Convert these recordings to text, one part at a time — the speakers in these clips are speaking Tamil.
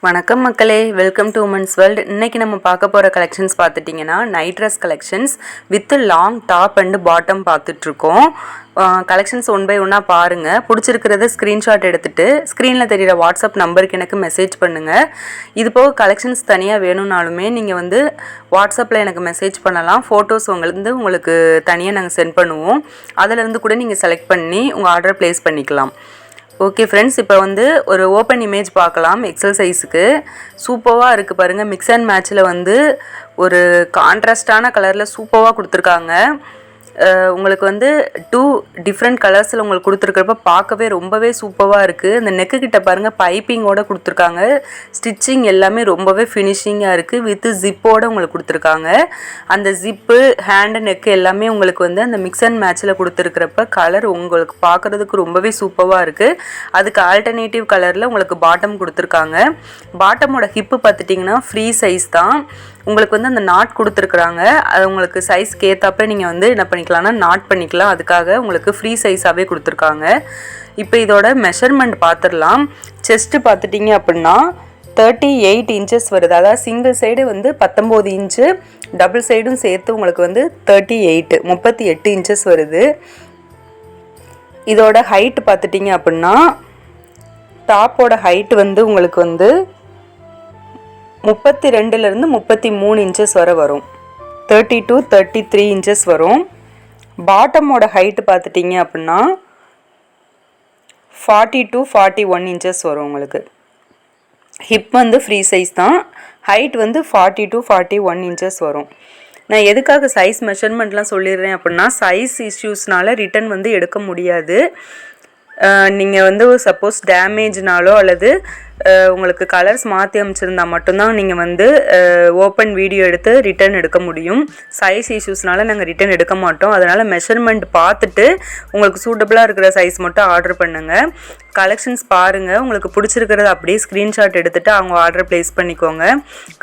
வணக்கம் மக்களே, வெல்கம் டு உமன்ஸ் வேர்ல்டு. இன்றைக்கி நம்ம பார்க்க போகிற கலெக்ஷன்ஸ் பார்த்துட்டிங்கன்னா night dress collections with long top and bottom பார்த்துட்ருக்கோம். கலெக்ஷன்ஸ் ஒன் பை ஒன்னாக பாருங்கள். பிடிச்சிருக்கிறத ஸ்க்ரீன்ஷாட் எடுத்துகிட்டு ஸ்க்ரீனில் தெரிகிற வாட்ஸ்அப் நம்பருக்கு எனக்கு மெசேஜ் பண்ணுங்கள். இது போக கலெக்ஷன்ஸ் தனியாக வேணும்னாலுமே நீங்கள் வாட்ஸ்அப்பில் எனக்கு மெசேஜ் பண்ணலாம். ஃபோட்டோஸ் உங்களுக்கு தனியாக நாங்கள் சென்ட் பண்ணுவோம். அதிலேருந்து கூட நீங்கள் செலக்ட் பண்ணி உங்கள் ஆர்டர் ப்ளேஸ் பண்ணிக்கலாம். ஓகே ஃப்ரெண்ட்ஸ், இப்போ ஒரு ஓப்பன் இமேஜ் பார்க்கலாம். எக்ஸல் சைஸுக்கு சூப்பராக இருக்குது பாருங்கள். மிக்ஸ் அண்ட் மேட்சில் ஒரு கான்ட்ராஸ்டான கலரில் சூப்பராக கொடுத்துருக்காங்க. உங்களுக்கு 2 டிஃப்ரெண்ட் கலர்ஸில் உங்களுக்கு கொடுத்துருக்கிறப்ப பார்க்கவே ரொம்பவே சூப்பராக இருக்குது. அந்த நெக்கு கிட்ட பாருங்கள், பைப்பிங்கோடு கொடுத்துருக்காங்க. ஸ்டிச்சிங் எல்லாமே ரொம்பவே ஃபினிஷிங்காக இருக்குது. வித் ஜிப்போடு உங்களுக்கு கொடுத்துருக்காங்க. அந்த ஜிப்பு ஹேண்டு நெக்கு எல்லாமே உங்களுக்கு அந்த மிக்ஸ் அண்ட் மேட்சில் கொடுத்துருக்கிறப்ப கலர் உங்களுக்கு பார்க்குறதுக்கு ரொம்பவே சூப்பராக இருக்குது. அதுக்கு ஆல்டர்னேட்டிவ் கலரில் உங்களுக்கு பாட்டம் கொடுத்துருக்காங்க. பாட்டமோட ஹிப்பு பார்த்துட்டிங்கன்னா ஃப்ரீ சைஸ் தான். உங்களுக்கு அந்த நாட் கொடுத்துருக்குறாங்க. அது உங்களுக்கு சைஸ்க்கு ஏற்றாப்ப நீங்கள் என்ன பண்ணிக்கலாம்னா நாட் பண்ணிக்கலாம். அதுக்காக உங்களுக்கு ஃப்ரீ சைஸாகவே கொடுத்துருக்காங்க. இப்போ இதோட மெஷர்மெண்ட் பார்த்துடலாம். செஸ்ட்டு பார்த்துட்டிங்க அப்படின்னா 38 இன்ச்சஸ் வருது. அதாவது சிங்கிள் சைடு 19 இன்ச்சு, டபுள் சைடும் சேர்த்து உங்களுக்கு 38 இன்ச்சஸ் வருது. இதோட ஹைட் பார்த்துட்டிங்க அப்படின்னா டாப்போட ஹைட் உங்களுக்கு 32லேருந்து 33 இன்ச்சஸ் வரை வரும். 30 to 33 இன்ச்சஸ் வரும். பாட்டமோட ஹைட்டு பார்த்துட்டிங்க அப்படின்னா 40 to 41 இன்ச்சஸ் வரும். உங்களுக்கு ஹிப் ஃப்ரீ சைஸ் தான். ஹைட் 40 to 41 இன்ச்சஸ் வரும். நான் எதுக்காக சைஸ் மெஷர்மெண்ட்லாம் சொல்லிடுறேன் அப்படின்னா, சைஸ் இஷ்யூஸ்னால ரிட்டன் எடுக்க முடியாது. நீங்கள் சப்போஸ் டேமேஜ்னாலோ அல்லது உங்களுக்கு கலர்ஸ் மாற்றி அமைச்சிருந்தா மட்டும்தான் நீங்கள் ஓப்பன் வீடியோ எடுத்து ரிட்டன் எடுக்க முடியும். சைஸ் இஷ்யூஸ்னால நாங்கள் ரிட்டன் எடுக்க மாட்டோம். அதனால் மெஷர்மெண்ட் பார்த்துட்டு உங்களுக்கு சூட்டபுளாக இருக்கிற சைஸ் மட்டும் ஆர்டர் பண்ணுங்கள். கலெக்ஷன்ஸ் பாருங்கள். உங்களுக்கு பிடிச்சிருக்கிறத அப்படியே ஸ்க்ரீன்ஷாட் எடுத்துகிட்டு அவங்க ஆர்டர் ப்ளேஸ் பண்ணிக்கோங்க.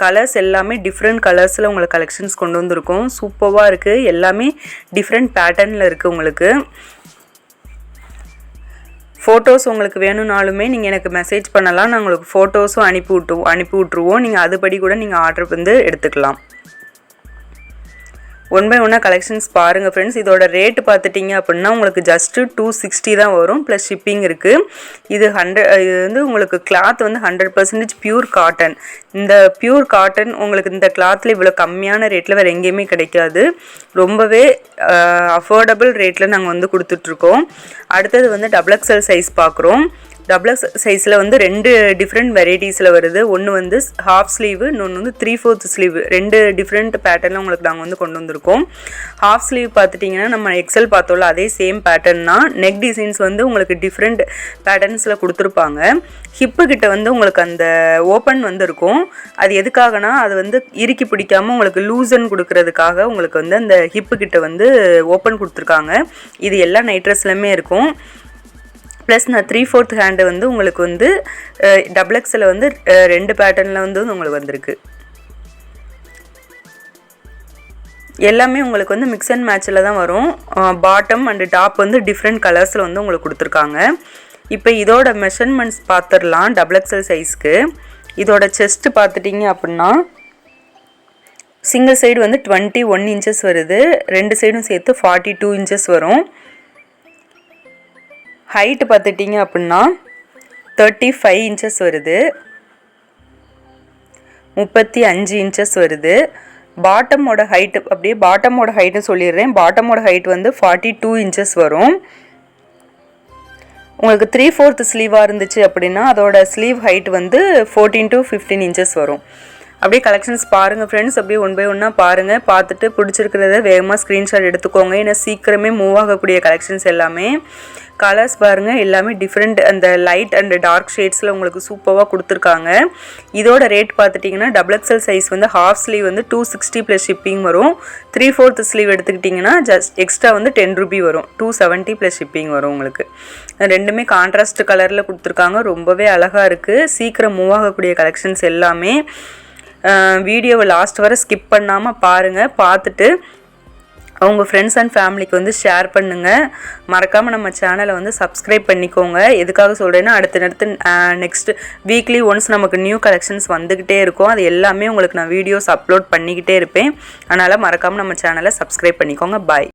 கலர்ஸ் எல்லாமே டிஃப்ரெண்ட் கலர்ஸில் உங்களுக்கு கலெக்ஷன்ஸ் கொண்டு வந்திருக்கோம். சூப்பராக இருக்குது. எல்லாமே டிஃப்ரெண்ட் பேட்டர்னில் இருக்குது. உங்களுக்கு ஃபோட்டோஸ் உங்களுக்கு வேணும்னாலுமே நீங்கள் எனக்கு மெசேஜ் பண்ணலாம். நான் உங்களுக்கு ஃபோட்டோஸும் அனுப்பி விட்ருவோம். நீங்கள் அதுபடி கூட நீங்கள் ஆர்டர் எடுத்துக்கலாம். ஒன் பை ஒன்னாக கலெக்ஷன்ஸ் பாருங்கள் ஃப்ரெண்ட்ஸ். இதோட ரேட்டு பார்த்துட்டிங்க அப்படின்னா உங்களுக்கு ஜஸ்ட்டு 260 தான் வரும். ப்ளஸ் ஷிப்பிங் இருக்குது. இது உங்களுக்கு கிளாத் 100% பியூர் காட்டன். இந்த பியூர் காட்டன் உங்களுக்கு இந்த கிளாத்தில் இவ்வளோ கம்மியான ரேட்டில் வேறு எங்கேயுமே கிடைக்காது. ரொம்பவே அஃபோர்டபுள் ரேட்டில் நாங்கள் கொடுத்துட்ருக்கோம். அடுத்தது டபுள் எக்ஸல் சைஸ் பார்க்குறோம். டபுள் எக்ஸல் சைஸில் 2 டிஃப்ரெண்ட் வெரைட்டிஸில் வருது. ஒன்று ஹாஃப் ஸ்லீவு, இன்னொன்று 3/4 ஸ்லீவ். 2 டிஃப்ரெண்ட் பேட்டர்னில் உங்களுக்கு நாங்கள் கொண்டு வந்திருக்கோம். ஹாஃப் ஸ்லீவ் பார்த்துட்டிங்கன்னா நம்ம எக்ஸல் பார்த்தோம்ல அதே சேம் பேட்டர்ன் தான். நெக் டிசைன்ஸ் உங்களுக்கு டிஃப்ரெண்ட் பேட்டர்ன்ஸில் கொடுத்துருப்பாங்க. ஹிப்பு கிட்ட உங்களுக்கு அந்த ஓப்பன் இருக்கும். அது எதுக்காகனா அது இறுக்கி பிடிக்காமல் உங்களுக்கு லூசன் கொடுக்கறதுக்காக உங்களுக்கு அந்த ஹிப்பு கிட்ட ஓப்பன் கொடுத்துருக்காங்க. இது எல்லா நைட் ட்ரெஸ்லையுமே இருக்கும். ப்ளஸ் நான் 3/4 ஹேண்டு உங்களுக்கு டபுள் எக்ஸில் 2 பேட்டர்னில் உங்களுக்கு வந்திருக்கு. எல்லாமே உங்களுக்கு மிக்ஸ் அண்ட் மேட்சில் தான் வரும். பாட்டம் அண்டு டாப் டிஃப்ரெண்ட் கலர்ஸில் உங்களுக்கு கொடுத்துருக்காங்க. இப்போ இதோட மெஷர்மெண்ட்ஸ் பார்த்துடலாம். டபுள் எக்ஸல் சைஸ்க்கு இதோட செஸ்ட்டு பார்த்துட்டிங்க அப்படின்னா சிங்கிள் சைடு 21 இன்ச்சஸ் வருது. 2 சைடும் சேர்த்து 42 இன்ச்சஸ் வரும். ஹைட்டு பார்த்துட்டிங்க அப்படின்னா 35 இன்ச்சஸ் வருது. 35 இன்ச்சஸ் வருது. பாட்டமோட ஹைட்டு அப்படியே பாட்டமோட ஹைட்டு சொல்லிடுறேன். பாட்டமோட ஹைட் 42 இன்ச்சஸ் வரும். உங்களுக்கு 3/4 ஸ்லீவாக இருந்துச்சு அப்படின்னா அதோட ஸ்லீவ் ஹைட் 14 to 15 இன்ச்சஸ் வரும். அப்படியே கலெக்ஷன்ஸ் பாருங்கள் ஃப்ரெண்ட்ஸ். அப்படியே ஒன் பை ஒன்னாக பாருங்கள். பார்த்துட்டு பிடிச்சிருக்கிறத வேகமாக ஸ்க்ரீன்ஷாட் எடுத்துக்கோங்க. ஏன்னா சீக்கிரமே மூவ் ஆகக்கூடிய கலெக்ஷன்ஸ் எல்லாமே. கலர்ஸ் பாருங்கள், எல்லாமே டிஃப்ரெண்ட் அந்த லைட் அண்ட் டார்க் ஷேட்ஸில் உங்களுக்கு சூப்பராக கொடுத்துருக்காங்க. இதோட ரேட் பார்த்துட்டிங்கன்னா double XL size half sleeve 260 plus shipping வரும். 3/4 ஸ்லீவ் எடுத்துக்கிட்டிங்கன்னா ஜஸ்ட் எக்ஸ்ட்ரா 10 ரூபி வரும். 270 ப்ளஸ் ஷிப்பிங் வரும். உங்களுக்கு ரெண்டுமே கான்ட்ராஸ்ட் கலரில் கொடுத்துருக்காங்க. ரொம்பவே அழகாக இருக்குது. சீக்கிரம் மூவ் ஆகக்கூடிய கலெக்ஷன்ஸ் எல்லாமே. வீடியோவை லாஸ்ட் வரை ஸ்கிப் பண்ணாமல் பாருங்கள். பார்த்துட்டு உங்கள் ஃப்ரெண்ட்ஸ் அண்ட் ஃபேமிலிக்கு வந்து ஷேர் பண்ணுங்கள். மறக்காமல் நம்ம சேனலை வந்து சப்ஸ்கிரைப் பண்ணிக்கோங்க. எதுக்காக சொல்கிறேன்னா அடுத்தடுத்து நெக்ஸ்ட் வீக்லி ஒன்ஸ் நமக்கு நியூ கலெக்ஷன்ஸ் வந்துக்கிட்டே இருக்கும். அது எல்லாமே உங்களுக்கு நான் வீடியோஸ் அப்லோட் பண்ணிக்கிட்டே இருப்பேன். அதனால் மறக்காமல் நம்ம சேனலை சப்ஸ்கிரைப் பண்ணிக்கோங்க. பாய்.